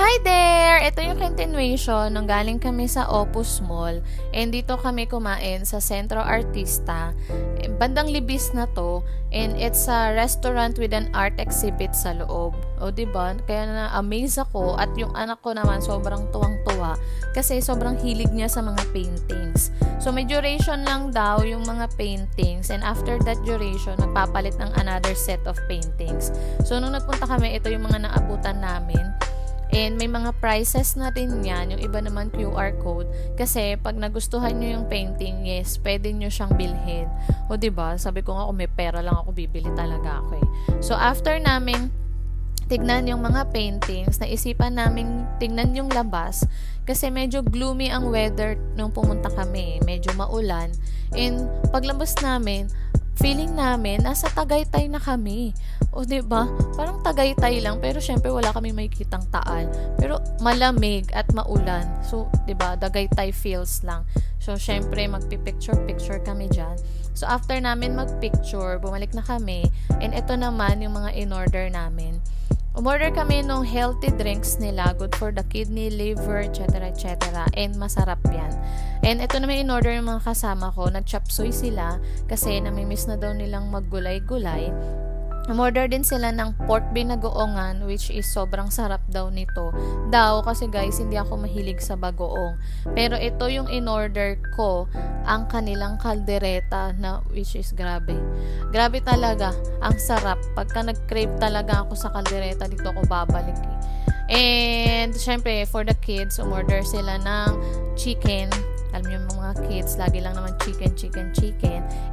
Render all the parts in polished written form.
Hi there! Ito yung continuation nung galing kami sa Opus Mall and dito kami kumain sa Centro Artista. Bandang Libis na to and it's a restaurant with an art exhibit sa loob. O diba? Kaya na-amaze ako at yung anak ko naman sobrang tuwang-tuwa kasi sobrang hilig niya sa mga paintings. So may duration lang daw yung mga paintings and after that duration, nagpapalit ng another set of paintings. So nung nagpunta kami, ito yung mga naabutan namin. And may mga prices na rin yan, yung iba naman QR code. Kasi pag nagustuhan nyo yung painting, yes, pwede nyo siyang bilhin. O diba, sabi ko nga kung may pera lang ako, bibili talaga ako eh. So after namin tignan yung mga paintings, naisipan namin tignan yung labas. Kasi medyo gloomy ang weather nung pumunta kami, medyo maulan. And paglabas namin, feeling namin, nasa Tagaytay na kami. O, diba? Parang Tagaytay lang, pero syempre wala kami makikitang Taal. Pero malamig at maulan. So, diba? Tagaytay feels lang. So, syempre, magpipicture-picture kami dyan. So, after namin magpicture, bumalik na kami. And ito naman yung mga in-order namin. Umorder kami ng healthy drinks nila, good for the kidney, liver, etc. etc. And masarap yan. And ito naman in-order yung mga kasama ko. Nag-chop suey sila kasi namimiss na daw nilang maggulay-gulay. Umorder din sila ng pork binagoongan which is sobrang sarap daw nito. Kasi guys, hindi ako mahilig sa bagoong. Pero ito yung in-order ko, ang kanilang kaldereta na which is grabe. Grabe talaga, ang sarap. Pagka nag-crave talaga ako sa kaldereta, dito ako babalik eh. And syempre, for the kids, umorder sila ng chicken. Alam niyo mga kids, lagi lang naman chicken.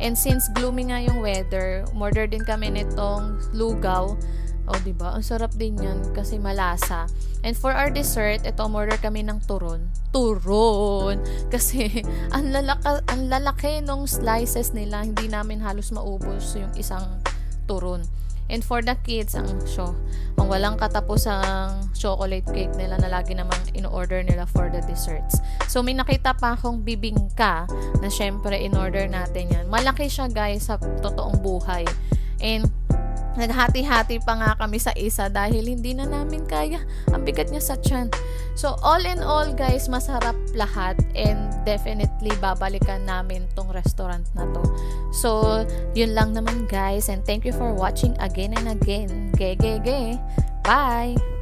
And since gloomy nga yung weather, umorder din kami nitong lugaw. O, diba? Ang sarap din yan kasi malasa. And for our dessert, ito, umorder kami ng turon. Turon! Kasi, ang lalaki nung slices nila, hindi namin halos maubos yung isang turon. And for the kids, ang walang katapusang chocolate cake nila na lagi namang in-order nila for the desserts. So, may nakita pa akong bibingka na syempre in-order natin yan. Malaki siya guys sa totoong buhay. And naghati-hati pa nga kami sa isa dahil hindi na namin kaya. Ang bigat niya sa tiyan. So, all in all guys, masarap lahat and definitely babalikan namin tong restaurant na to. So, yun lang naman guys and thank you for watching again and again. Ge. Bye!